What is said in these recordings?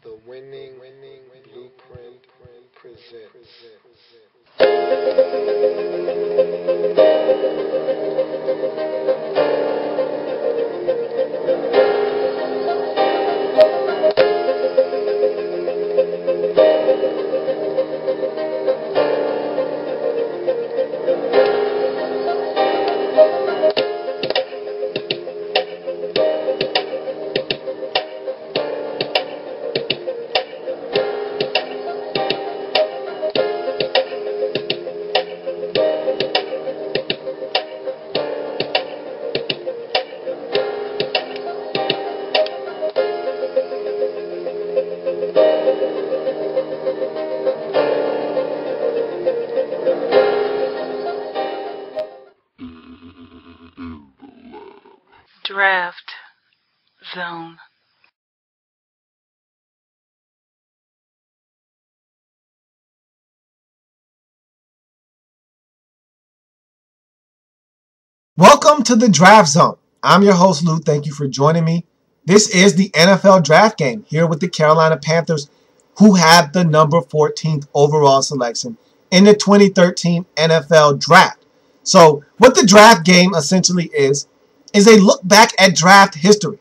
The winning blueprint presents. Draft Zone. Welcome to the Draft Zone. I'm your host, Lou. Thank you for joining me. This is the NFL Draft Game here with the Carolina Panthers, who have the number 14th overall selection in the 2013 NFL Draft. So what the draft game essentially is a look back at draft history.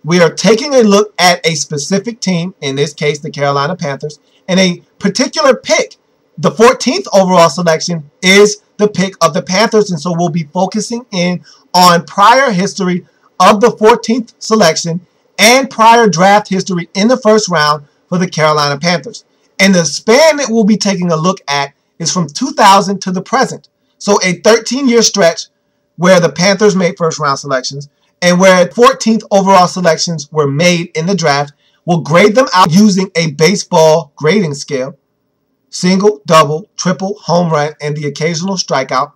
We are taking a look at a specific team, in this case the Carolina Panthers, and a particular pick. The 14th overall selection is the pick of the Panthers, and so we'll be focusing in on prior history of the 14th selection and prior draft history in the first round for the Carolina Panthers. And the span that we'll be taking a look at is from 2000 to the present. So a 13-year stretch where the Panthers made first round selections and where 14th overall selections were made in the draft. We'll grade them out using a baseball grading scale. Single, double, triple, home run, and the occasional strikeout.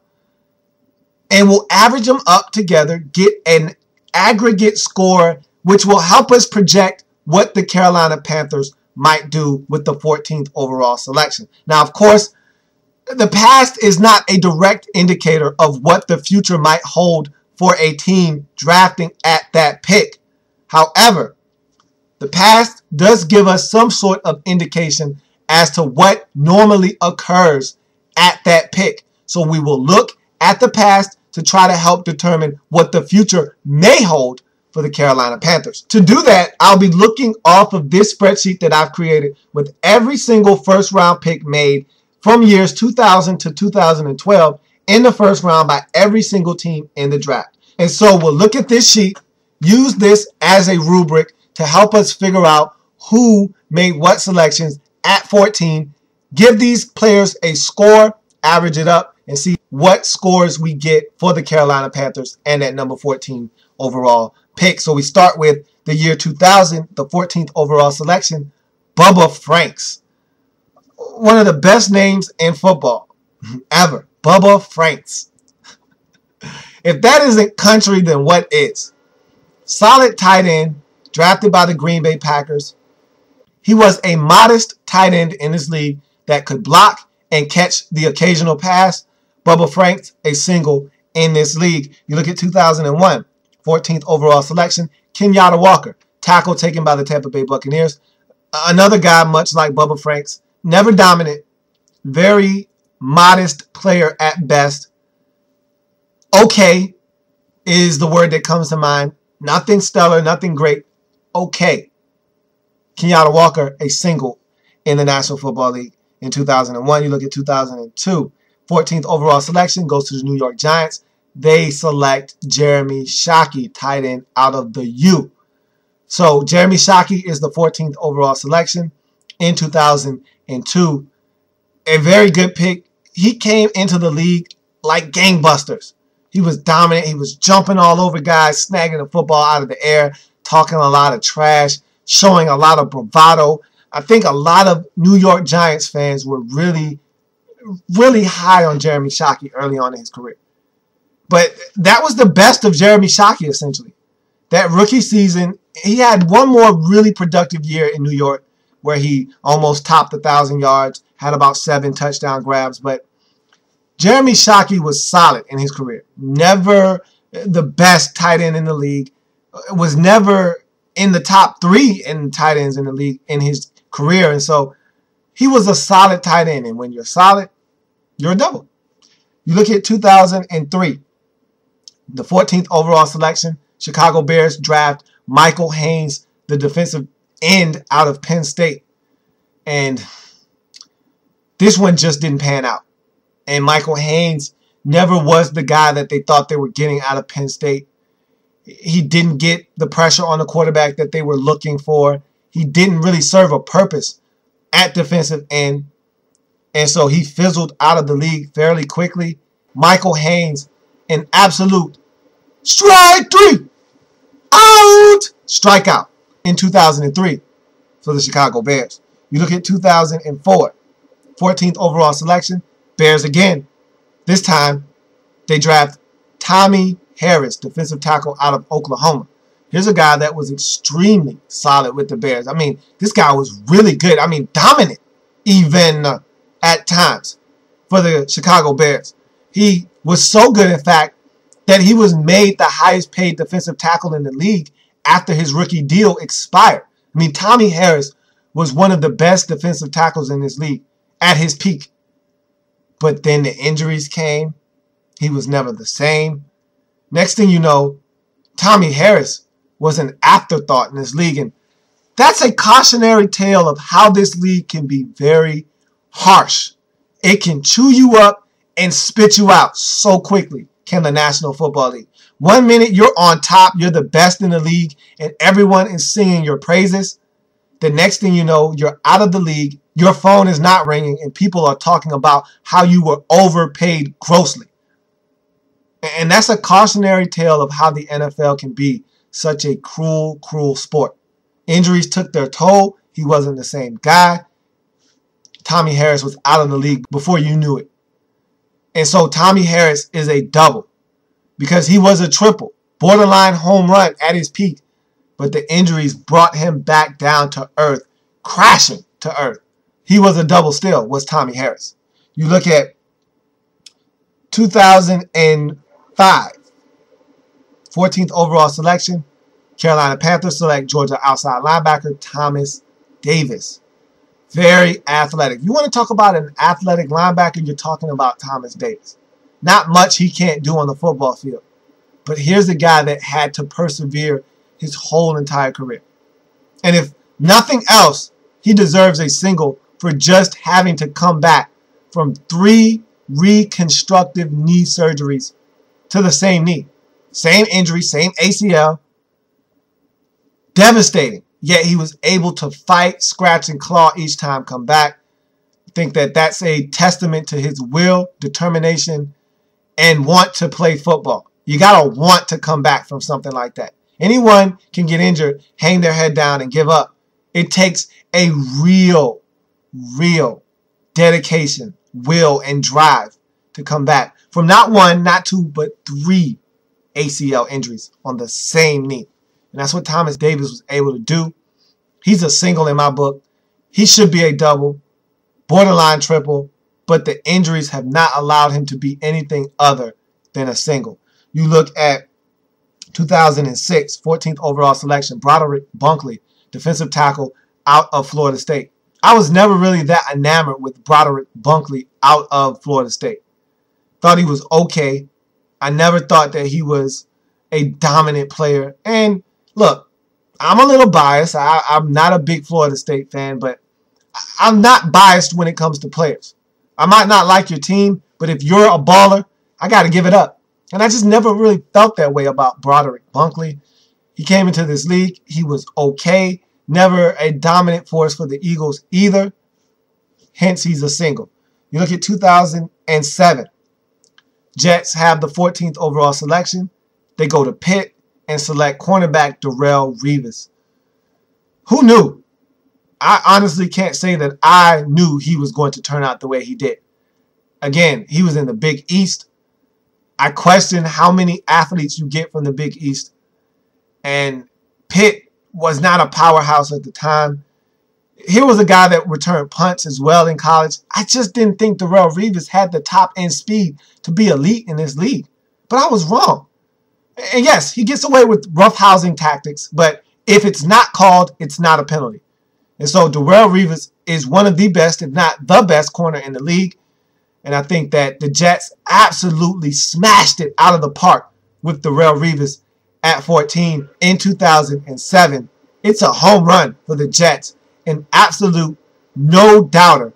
And we'll average them up together, get an aggregate score, which will help us project what the Carolina Panthers might do with the 14th overall selection. Now, of course, the past is not a direct indicator of what the future might hold for a team drafting at that pick. However, the past does give us some sort of indication as to what normally occurs at that pick. So we will look at the past to try to help determine what the future may hold for the Carolina Panthers. To do that, I'll be looking off of this spreadsheet that I've created with every single first round pick made from years 2000 to 2012 in the first round by every single team in the draft. And so we'll look at this sheet, use this as a rubric to help us figure out who made what selections at 14, give these players a score, average it up, and see what scores we get for the Carolina Panthers and that number 14 overall pick. So we start with the year 2000, the 14th overall selection, Bubba Franks. One of the best names in football ever, Bubba Franks. If that isn't country, then what is? Solid tight end, drafted by the Green Bay Packers. He was a modest tight end in this league that could block and catch the occasional pass. Bubba Franks, a single in this league. You look at 2001, 14th overall selection, Kenyatta Walker, tackle taken by the Tampa Bay Buccaneers. Another guy much like Bubba Franks, never dominant, very modest player at best. Okay is the word that comes to mind. Nothing stellar, nothing great. Okay. Kenyatta Walker, a single in the National Football League in 2001. You look at 2002, 14th overall selection goes to the New York Giants. They select Jeremy Shockey, tight end out of the U. So Jeremy Shockey is the 14th overall selection in 2002. A very good pick. He came into the league like gangbusters. He was dominant. He was jumping all over guys, snagging the football out of the air, talking a lot of trash, showing a lot of bravado. I think a lot of New York Giants fans were really high on Jeremy Shockey early on in his career. But that was the best of Jeremy Shockey, essentially. That rookie season, he had one more really productive year in New York where he almost topped 1,000 yards, had about 7 touchdown grabs. But Jeremy Shockey was solid in his career. Never the best tight end in the league. Was never in the top 3 in tight ends in the league in his career. And so he was a solid tight end. And when you're solid, you're a double. You look at 2003, the 14th overall selection, Chicago Bears draft Michael Haynes, the defensive end out of Penn State. And this one just didn't pan out. And Michael Haynes never was the guy that they thought they were getting out of Penn State. He didn't get the pressure on the quarterback that they were looking for. He didn't really serve a purpose at defensive end. And so he fizzled out of the league fairly quickly. Michael Haynes, an absolute strike 3, out, strikeout in 2003 for the Chicago Bears. You look at 2004, 14th overall selection, Bears again. This time, they draft Tommy Harris, defensive tackle out of Oklahoma. Here's a guy that was extremely solid with the Bears. I mean, this guy was really good. I mean, dominant even at times for the Chicago Bears. He was so good, in fact, that he was made the highest paid defensive tackle in the league after his rookie deal expired. I mean, Tommy Harris was one of the best defensive tackles in this league at his peak. But then the injuries came. He was never the same. Next thing you know, Tommy Harris was an afterthought in this league. And that's a cautionary tale of how this league can be very harsh. It can chew you up and spit you out so quickly, can the National Football League. 1 minute you're on top, you're the best in the league, and everyone is singing your praises. The next thing you know, you're out of the league, your phone is not ringing, and people are talking about how you were overpaid grossly. And that's a cautionary tale of how the NFL can be such a cruel, cruel sport. Injuries took their toll. He wasn't the same guy. Tommy Harris was out of the league before you knew it. And so Tommy Harris is a double because he was a triple, borderline home run at his peak. But the injuries brought him back down to earth, crashing to earth. He was a double still, was Tommy Harris. You look at 2005, 14th overall selection, Carolina Panthers select Georgia outside linebacker Thomas Davis. Very athletic. You want to talk about an athletic linebacker, you're talking about Thomas Davis. Not much he can't do on the football field. But here's a guy that had to persevere his whole entire career. And if nothing else, he deserves a single for just having to come back from 3 reconstructive knee surgeries to the same knee. Same injury, same ACL. Devastating. Yet he was able to fight, scratch, and claw each time come back. I think that that's a testament to his will, determination, and want to play football. You got to want to come back from something like that. Anyone can get injured, hang their head down, and give up. It takes a real dedication, will, and drive to come back from not 1, not 2, but 3 ACL injuries on the same knee. And that's what Thomas Davis was able to do. He's a single in my book. He should be a double, borderline triple, but the injuries have not allowed him to be anything other than a single. You look at 2006, 14th overall selection, Broderick Bunkley, defensive tackle out of Florida State. I was never really that enamored with Broderick Bunkley out of Florida State. Thought he was okay. I never thought that he was a dominant player. And look, I'm a little biased. I'm not a big Florida State fan, but I'm not biased when it comes to players. I might not like your team, but if you're a baller, I got to give it up. And I just never really felt that way about Broderick Bunkley. He came into this league. He was okay. Never a dominant force for the Eagles either. Hence, he's a single. You look at 2007. Jets have the 14th overall selection. They go to Pitt and select cornerback Darrelle Revis. Who knew? I honestly can't say that I knew he was going to turn out the way he did. Again, he was in the Big East. I question how many athletes you get from the Big East. And Pitt was not a powerhouse at the time. Here was a guy that returned punts as well in college. I just didn't think Darrelle Revis had the top end speed to be elite in this league. But I was wrong. And yes, he gets away with roughhousing tactics, but If it's not called, it's not a penalty. And so Darrelle Revis is one of the best, if not the best, corner in the league. And I think that the Jets absolutely smashed it out of the park with Darrelle Revis at 14 in 2007. It's a home run for the Jets. An absolute no-doubter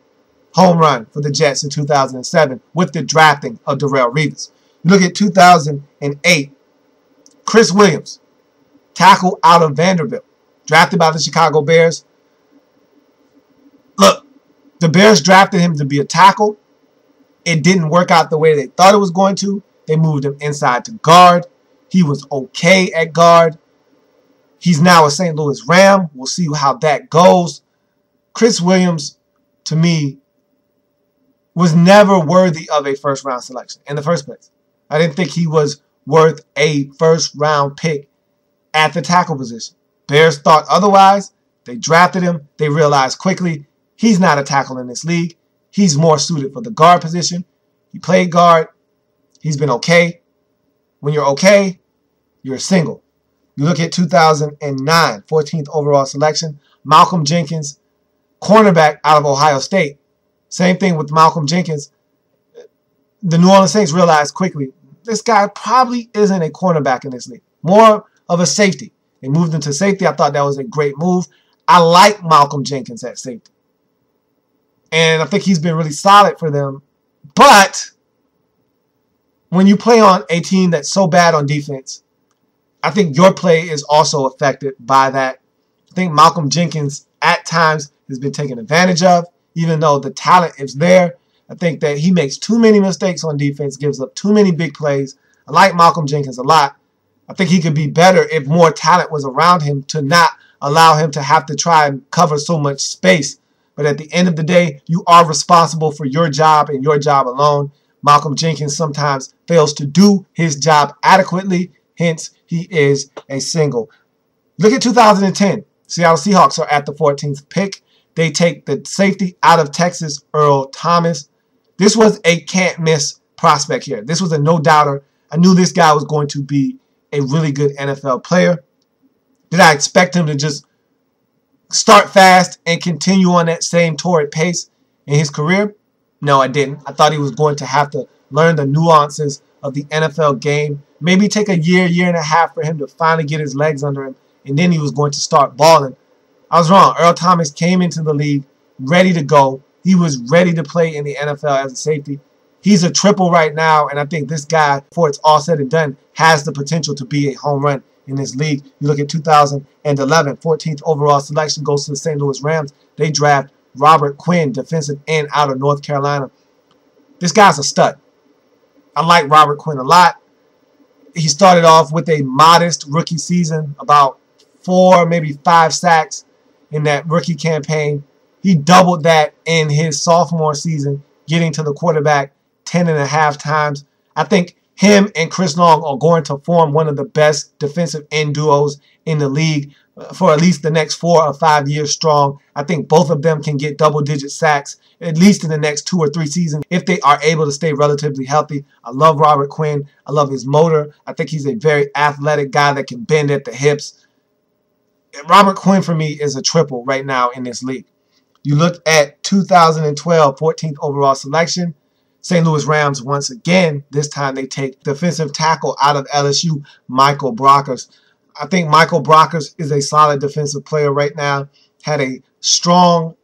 home run for the Jets in 2007 with the drafting of Darrelle Revis. You look at 2008, Chris Williams, tackle out of Vanderbilt, drafted by the Chicago Bears. Look, the Bears drafted him to be a tackle. It didn't work out the way they thought it was going to. They moved him inside to guard. He was okay at guard. He's now a St. Louis Ram. We'll see how that goes. Chris Williams, to me, was never worthy of a first-round selection in the first place. I didn't think he was worth a first-round pick at the tackle position. Bears thought otherwise. They drafted him. They realized quickly he's not a tackle in this league. He's more suited for the guard position. He played guard. He's been okay. When you're okay, you're a single. You look at 2009, 14th overall selection, Malcolm Jenkins, cornerback out of Ohio State. Same thing with Malcolm Jenkins. The New Orleans Saints realized quickly, this guy probably isn't a cornerback in this league. More of a safety. They moved him to safety. I thought that was a great move. I like Malcolm Jenkins at safety. And I think he's been really solid for them. But when you play on a team that's so bad on defense, I think your play is also affected by that. I think Malcolm Jenkins at times has been taken advantage of, even though the talent is there. I think that he makes too many mistakes on defense, gives up too many big plays. I like Malcolm Jenkins a lot. I think he could be better if more talent was around him to not allow him to have to try and cover so much space. But at the end of the day, you are responsible for your job and your job alone. Malcolm Jenkins sometimes fails to do his job adequately. Hence, he is a single. Look at 2010. Seattle Seahawks are at the 14th pick. They take the safety out of Texas, Earl Thomas. This was a can't-miss prospect here. This was a no-doubter. I knew this guy was going to be a really good NFL player. Did I expect him to just start fast and continue on that same torrid pace in his career? No, I didn't. I thought he was going to have to learn the nuances of the NFL game. Maybe take a year, year and a half for him to finally get his legs under him, and then he was going to start balling. I was wrong. Earl Thomas came into the league ready to go. He was ready to play in the NFL as a safety. He's a triple right now, and I think this guy, before it's all said and done, has the potential to be a home run in this league. You look at 2011, 14th overall selection goes to the St. Louis Rams. They draft Robert Quinn, defensive end out of North Carolina. This guy's a stud. I like Robert Quinn a lot. He started off with a modest rookie season, about 4, maybe 5 sacks in that rookie campaign. He doubled that in his sophomore season, getting to the quarterback 10.5 times. I think him and Chris Long are going to form one of the best defensive end duos in the league for at least the next 4 or 5 years strong. I think both of them can get double-digit sacks at least in the next 2 or 3 seasons if they are able to stay relatively healthy. I love Robert Quinn. I love his motor. I think he's a very athletic guy that can bend at the hips. Robert Quinn, for me, is a triple right now in this league. You look at 2012, 14th overall selection. St. Louis Rams, once again, this time they take defensive tackle out of LSU, Michael Brockers. I think Michael Brockers is a solid defensive player right now. Had a strong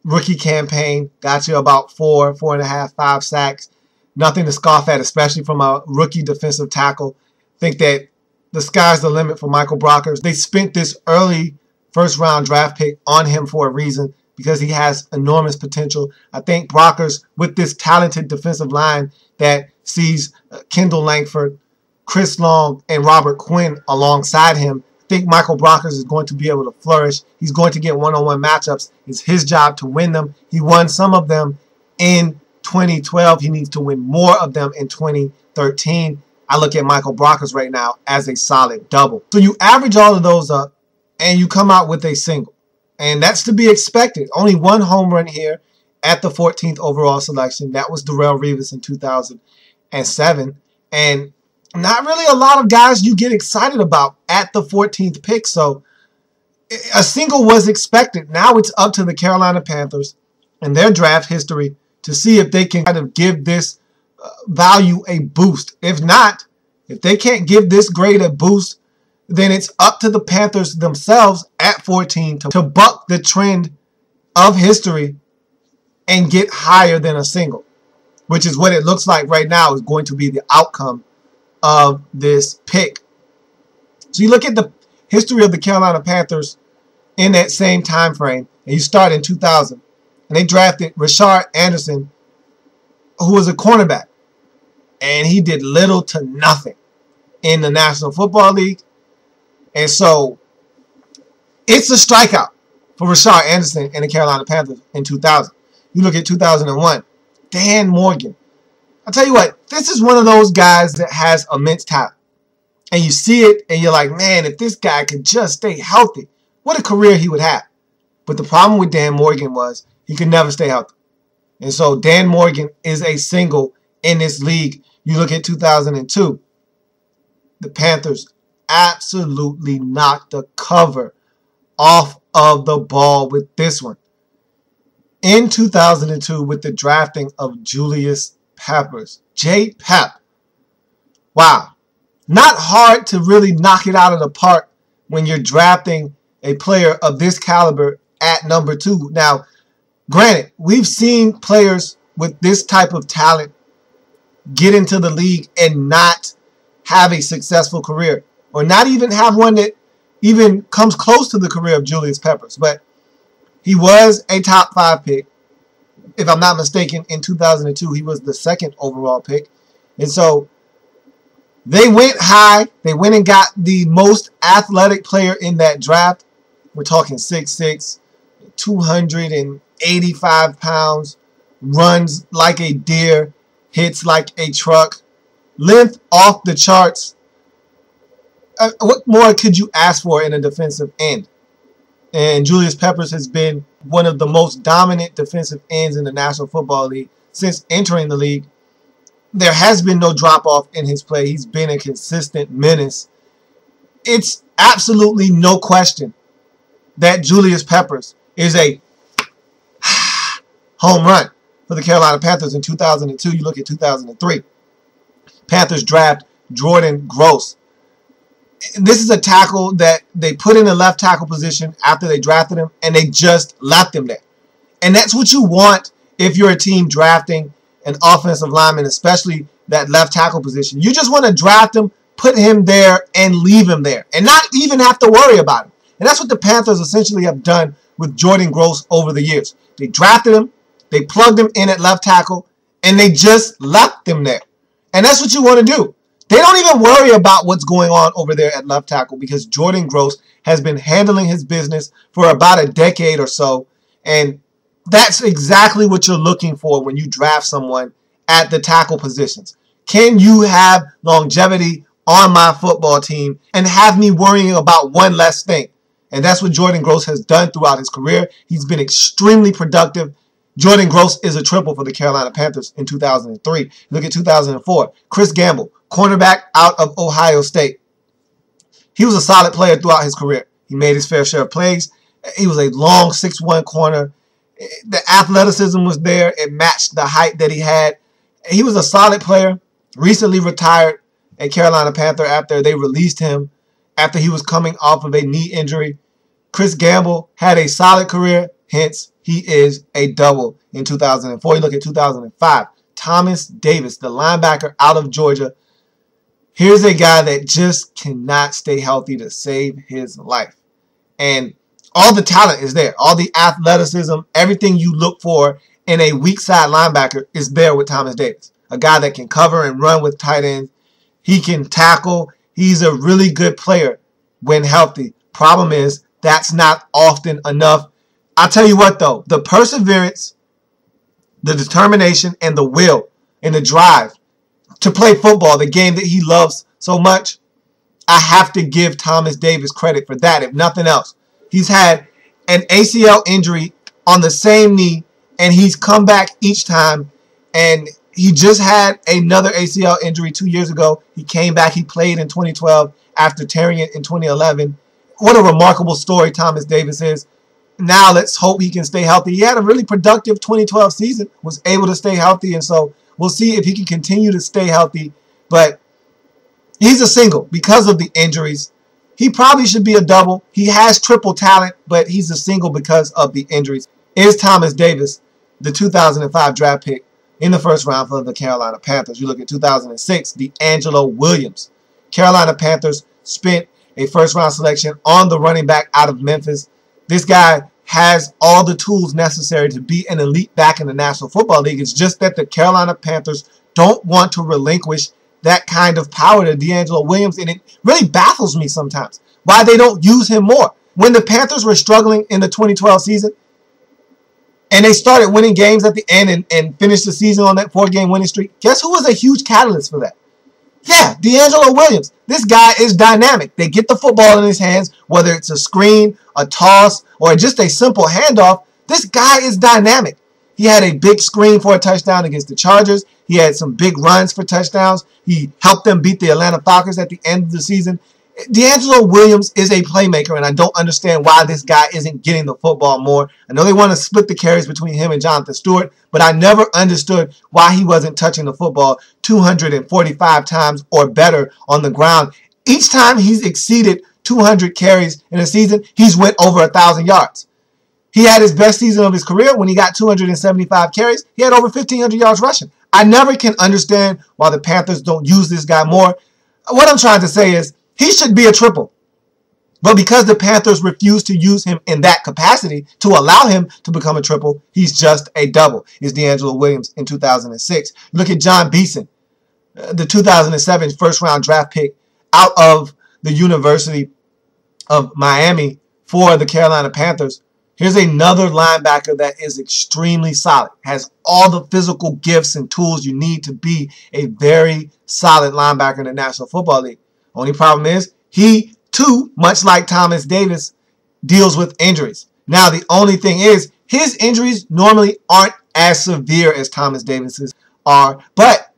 rookie campaign. Got you about 4, 4.5, 5 sacks. Nothing to scoff at, especially from a rookie defensive tackle. Think that the sky's the limit for Michael Brockers. They spent this early first-round draft pick on him for a reason, because he has enormous potential. I think Brockers, with this talented defensive line that sees Kendall Langford, Chris Long, and Robert Quinn alongside him, I think Michael Brockers is going to be able to flourish. He's going to get one-on-one matchups. It's his job to win them. He won some of them in 2012. He needs to win more of them in 2013. I look at Michael Brockers right now as a solid double. So you average all of those up, and you come out with a single. And that's to be expected. Only one home run here at the 14th overall selection. That was Darrelle Revis in 2007. And not really a lot of guys you get excited about at the 14th pick. So A single was expected. Now it's up to the Carolina Panthers and their draft history to see if they can kind of give this value a boost. If not, if they can't give this grade a boost, then it's up to the Panthers themselves at 14 to buck the trend of history and get higher than a single, which is what it looks like right now is going to be the outcome of this pick. So you look at the history of the Carolina Panthers in that same time frame, and you start in 2000, and they drafted Rashard Anderson, who was a cornerback, and he did little to nothing in the National Football League. And so it's a strikeout for Rashard Anderson and the Carolina Panthers in 2000. You look at 2001, Dan Morgan. I'll tell you what, this is one of those guys that has immense talent. And you see it, and you're like, man, if this guy could just stay healthy, what a career he would have. But the problem with Dan Morgan was he could never stay healthy. And so Dan Morgan is a single in this league. You look at 2002, the Panthers absolutely knocked the cover off of the ball with this one. In 2002, with the drafting of Julius Peppers, J. Pep. Wow. Not hard to really knock it out of the park when you're drafting a player of this caliber at number 2. Now, granted, we've seen players with this type of talent get into the league and not have a successful career, or not even have one that even comes close to the career of Julius Peppers. But he was a top 5 pick. If I'm not mistaken, in 2002, he was the 2nd overall pick. And so they went high. They went and got the most athletic player in that draft. We're talking 6'6", 285 pounds, runs like a deer, hits like a truck, length off the charts. What more could you ask for in a defensive end? And Julius Peppers has been one of the most dominant defensive ends in the National Football League since entering the league. There has been no drop-off in his play. He's been a consistent menace. It's absolutely no question that Julius Peppers is a home run for the Carolina Panthers in 2002. You look at 2003. Panthers draft Jordan Gross. This is a tackle that they put in the left tackle position after they drafted him, and they just left him there. And that's what you want if you're a team drafting an offensive lineman, especially that left tackle position. You just want to draft him, put him there, and leave him there, and not even have to worry about him. And that's what the Panthers essentially have done with Jordan Gross over the years. They drafted him, they plugged him in at left tackle, and they just left him there. And that's what you want to do. They don't even worry about what's going on over there at left tackle because Jordan Gross has been handling his business for about a decade or so. And that's exactly what you're looking for when you draft someone at the tackle positions. Can you have longevity on my football team and have me worrying about one less thing? And that's what Jordan Gross has done throughout his career. He's been extremely productive. Jordan Gross is a triple for the Carolina Panthers in 2003. Look at 2004. Chris Gamble, cornerback out of Ohio State. He was a solid player throughout his career. He made his fair share of plays. He was a long 6'1" corner. The athleticism was there. It matched the height that he had. He was a solid player. Recently retired a Carolina Panther after they released him after he was coming off of a knee injury. Chris Gamble had a solid career. Hence, he is a double in 2004. You look at 2005. Thomas Davis, the linebacker out of Georgia. Here's a guy that just cannot stay healthy to save his life. And all the talent is there. All the athleticism, everything you look for in a weak side linebacker is there with Thomas Davis. A guy that can cover and run with tight ends. He can tackle. He's a really good player when healthy. Problem is, that's not often enough. I'll tell you what, though. The perseverance, the determination, and the will and the drive to play football, the game that he loves so much, I have to give Thomas Davis credit for that, if nothing else. He's had an ACL injury on the same knee, and he's come back each time, and he just had another ACL injury 2 years ago. He came back. He played in 2012 after tearing it in 2011. what a remarkable story Thomas Davis is. Now let's hope he can stay healthy. He had a really productive 2012 season, was able to stay healthy, and so we'll see if he can continue to stay healthy. But he's a single because of the injuries. He probably should be a double. He has triple talent, but he's a single because of the injuries. Is Thomas Davis the 2005 draft pick in the first round for the Carolina Panthers? You look at 2006, D'Angelo Williams. Carolina Panthers spent a first-round selection on the running back out of Memphis. This guy has all the tools necessary to be an elite back in the National Football League. It's just that the Carolina Panthers don't want to relinquish that kind of power to D'Angelo Williams, and it really baffles me sometimes why they don't use him more. When the Panthers were struggling in the 2012 season, and they started winning games at the end and finished the season on that 4-game winning streak, guess who was a huge catalyst for that? Yeah, D'Angelo Williams. This guy is dynamic. They get the football in his hands, whether it's a screen, a toss, or just a simple handoff. This guy is dynamic. He had a big screen for a touchdown against the Chargers. He had some big runs for touchdowns. He helped them beat the Atlanta Falcons at the end of the season. D'Angelo Williams is a playmaker, and I don't understand why this guy isn't getting the football more. I know they want to split the carries between him and Jonathan Stewart, but I never understood why he wasn't touching the football 245 times or better on the ground. Each time he's exceeded 200 carries in a season, he's went over 1,000 yards. He had his best season of his career when he got 275 carries. He had over 1,500 yards rushing. I never can understand why the Panthers don't use this guy more. What I'm trying to say is he should be a triple. But because the Panthers refuse to use him in that capacity to allow him to become a triple, he's just a double. Is D'Angelo Williams in 2006. Look at John Beeson, the 2007 first-round draft pick out of the University of Miami for the Carolina Panthers. Here's another linebacker that is extremely solid, has all the physical gifts and tools you need to be a very solid linebacker in the National Football League. Only problem is he, too, much like Thomas Davis, deals with injuries. Now, the only thing is his injuries normally aren't as severe as Thomas Davis's are, but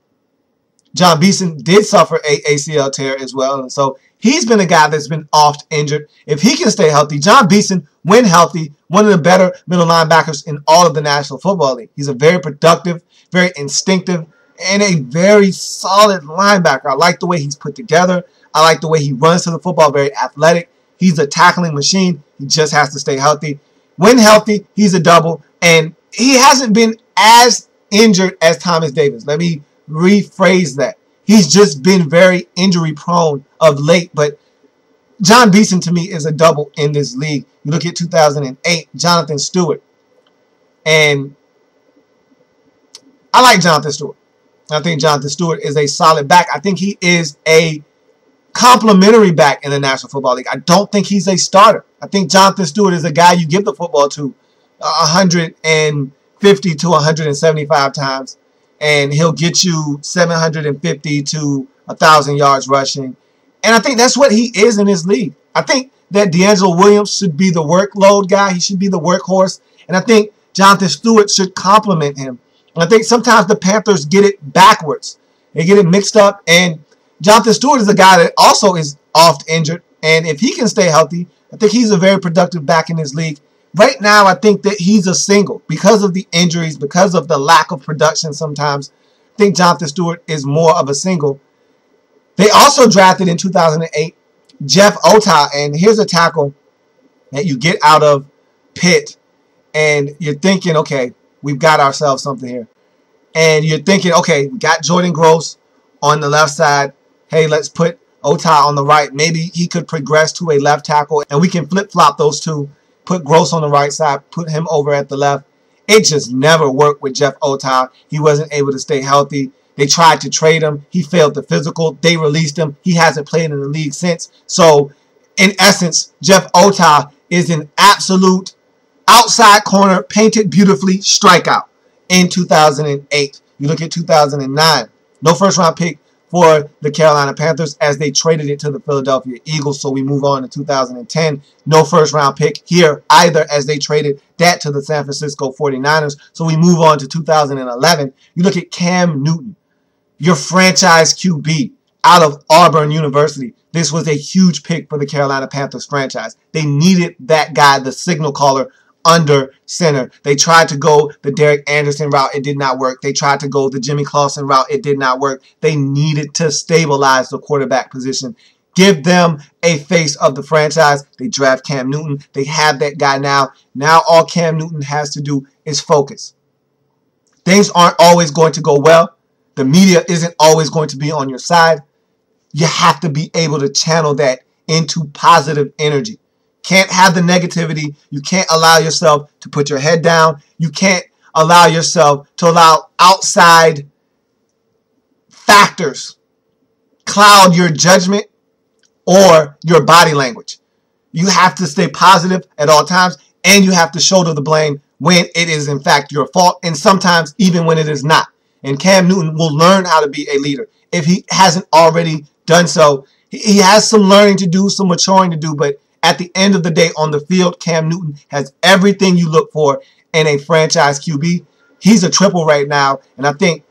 John Beeson did suffer a ACL tear as well, and so he's been a guy that's been oft injured. If he can stay healthy, John Beeson, when healthy, one of the better middle linebackers in all of the National Football League. He's a very productive, very instinctive, and a very solid linebacker. I like the way he's put together. I like the way he runs to the football, very athletic. He's a tackling machine. He just has to stay healthy. When healthy, he's a double, and he hasn't been as injured as Thomas Davis. Let me rephrase that. He's just been very injury prone of late, but John Beeson to me is a double in this league. You look at 2008, Jonathan Stewart, and I like Jonathan Stewart. I think Jonathan Stewart is a solid back. I think he is a complimentary back in the National Football League. I don't think he's a starter. I think Jonathan Stewart is a guy you give the football to 150 to 175 times, and he'll get you 750 to 1,000 yards rushing. And I think that's what he is in this league. I think that D'Angelo Williams should be the workload guy. He should be the workhorse. And I think Jonathan Stewart should complement him. And I think sometimes the Panthers get it backwards. They get it mixed up. And Jonathan Stewart is a guy that also is oft injured. And if he can stay healthy, I think he's a very productive back in this league. Right now, I think that he's a single because of the injuries, because of the lack of production sometimes. I think Jonathan Stewart is more of a single. They also drafted in 2008 Jeff Ota, and here's a tackle that you get out of Pitt, and you're thinking, okay, we've got ourselves something here. And you're thinking, okay, we got Jordan Gross on the left side. Hey, let's put Ota on the right. Maybe he could progress to a left tackle, and we can flip-flop those two. Put Gross on the right side, put him over at the left. It just never worked with Jeff Ota. He wasn't able to stay healthy. They tried to trade him. He failed the physical. They released him. He hasn't played in the league since. So, in essence, Jeff Ota is an absolute outside corner, painted beautifully strikeout in 2008. You look at 2009. No first-round pick for the Carolina Panthers as they traded it to the Philadelphia Eagles. So we move on to 2010. No first-round pick here either as they traded that to the San Francisco 49ers. So we move on to 2011. You look at Cam Newton, your franchise QB out of Auburn University. this was a huge pick for the Carolina Panthers franchise. They needed that guy, the signal caller, under center. They tried to go the Derek Anderson route. It did not work. They tried to go the Jimmy Clausen route. It did not work. They needed to stabilize the quarterback position. Give them a face of the franchise. They draft Cam Newton. They have that guy now. Now all Cam Newton has to do is focus. Things aren't always going to go well. The media isn't always going to be on your side. You have to be able to channel that into positive energy. Can't have the negativity. You can't allow yourself to put your head down. You can't allow yourself to allow outside factors cloud your judgment or your body language. You have to stay positive at all times, and you have to shoulder the blame when it is in fact your fault, and sometimes even when it is not. And Cam Newton will learn how to be a leader. If he hasn't already done so, he has some learning to do, some maturing to do, but at the end of the day on the field, Cam Newton has everything you look for in a franchise QB. He's a triple right now, and I think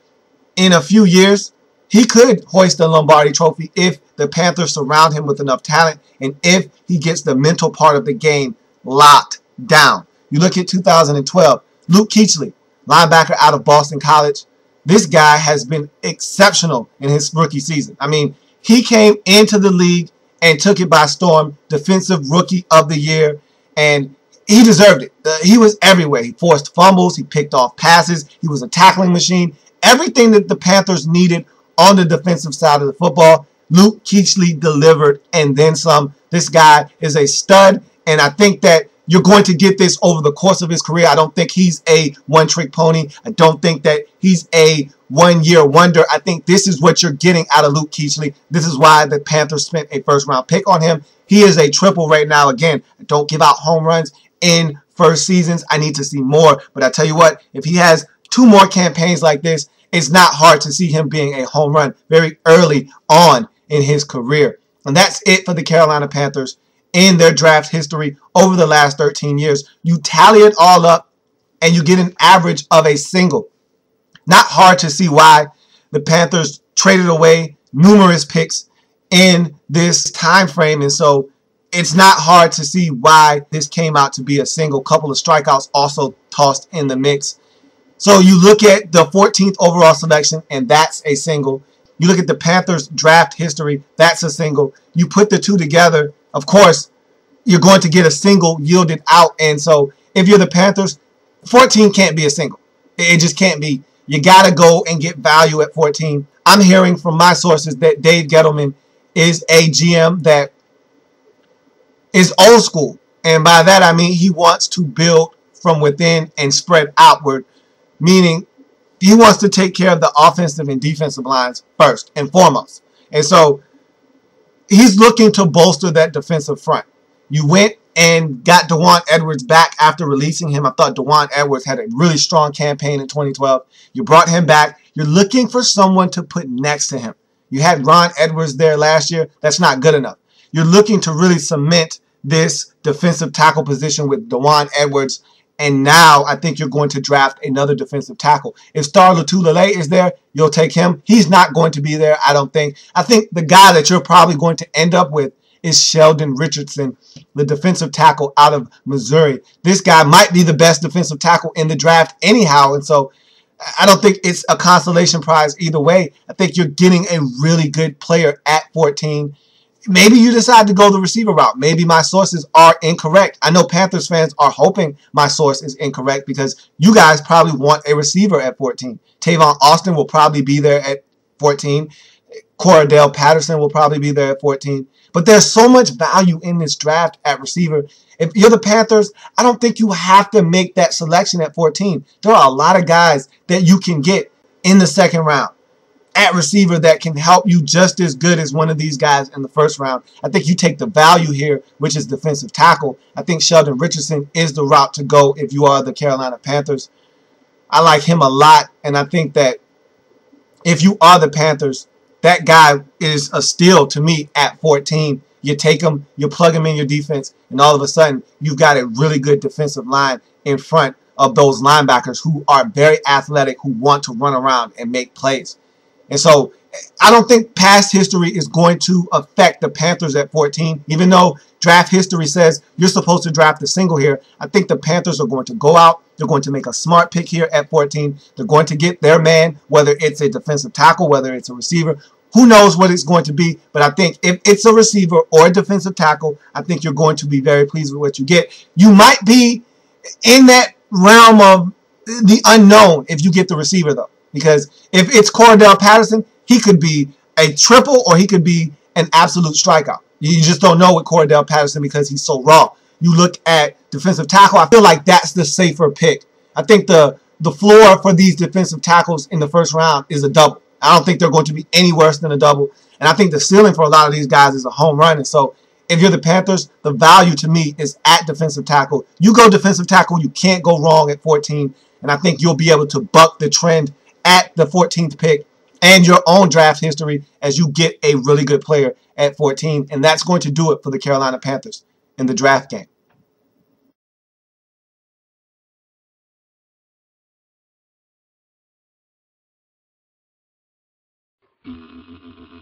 in a few years, he could hoist the Lombardi Trophy if the Panthers surround him with enough talent and if he gets the mental part of the game locked down. You look at 2012, Luke Kuechly, linebacker out of Boston College. This guy has been exceptional in his rookie season. I mean, he came into the league and took it by storm, Defensive Rookie of the Year, and he deserved it. He was everywhere. He forced fumbles. He picked off passes. He was a tackling machine. Everything that the Panthers needed on the defensive side of the football, Luke Kuechly delivered and then some. This guy is a stud, and I think that you're going to get this over the course of his career. I don't think he's a one-trick pony. I don't think that he's a one-year wonder. I think this is what you're getting out of Luke Kuechly. This is why the Panthers spent a first-round pick on him. He is a triple right now. Again, I don't give out home runs in first seasons. I need to see more. But I tell you what, if he has 2 more campaigns like this, it's not hard to see him being a home run very early on in his career. And that's it for the Carolina Panthers in their draft history over the last 13 years. You tally it all up and you get an average of a single. Not hard to see why the Panthers traded away numerous picks in this time frame. And so it's not hard to see why this came out to be a single. Couple of strikeouts also tossed in the mix. So you look at the 14th overall selection, and that's a single. You look at the Panthers draft history, that's a single. You put the two together, of course, you're going to get a single yielded out. And so if you're the Panthers, 14 can't be a single. It just can't be. You got to go and get value at 14. I'm hearing from my sources that Dave Gettleman is a GM that is old school. And by that, I mean he wants to build from within and spread outward, meaning he wants to take care of the offensive and defensive lines first and foremost. And so he's looking to bolster that defensive front. You went and got Dewan Edwards back after releasing him. I thought Dewan Edwards had a really strong campaign in 2012. You brought him back. You're looking for someone to put next to him. You had Ron Edwards there last year. That's not good enough. You're looking to really cement this defensive tackle position with Dewan Edwards. And now I think you're going to draft another defensive tackle. If Star Lotulelei is there, you'll take him. He's not going to be there, I don't think. I think the guy that you're probably going to end up with is Sheldon Richardson, the defensive tackle out of Missouri. This guy might be the best defensive tackle in the draft anyhow. And so I don't think it's a consolation prize either way. I think you're getting a really good player at 14. Maybe you decide to go the receiver route. Maybe my sources are incorrect. I know Panthers fans are hoping my source is incorrect because you guys probably want a receiver at 14. Tavon Austin will probably be there at 14. Cordell Patterson will probably be there at 14. But there's so much value in this draft at receiver. If you're the Panthers, I don't think you have to make that selection at 14. There are a lot of guys that you can get in the second round at receiver that can help you just as good as one of these guys in the first round. I think you take the value here, which is defensive tackle. I think Sheldon Richardson is the route to go if you are the Carolina Panthers. I like him a lot, and I think that if you are the Panthers, that guy is a steal to me at 14. You take him, you plug him in your defense, and all of a sudden, you've got a really good defensive line in front of those linebackers who are very athletic, who want to run around and make plays. And so I don't think past history is going to affect the Panthers at 14, even though draft history says you're supposed to draft a single here. I think the Panthers are going to go out. They're going to make a smart pick here at 14. They're going to get their man, whether it's a defensive tackle, whether it's a receiver. Who knows what it's going to be, but I think if it's a receiver or a defensive tackle, I think you're going to be very pleased with what you get. You might be in that realm of the unknown if you get the receiver, though. Because if it's Cordell Patterson, he could be a triple or he could be an absolute strikeout. You just don't know with Cordell Patterson because he's so raw. You look at defensive tackle, I feel like that's the safer pick. I think the floor for these defensive tackles in the first round is a double. I don't think they're going to be any worse than a double. And I think the ceiling for a lot of these guys is a home run. And so if you're the Panthers, the value to me is at defensive tackle. You go defensive tackle, you can't go wrong at 14. And I think you'll be able to buck the trend at the 14th pick and your own draft history as you get a really good player at 14. And that's going to do it for the Carolina Panthers in the draft game. Mm-hmm.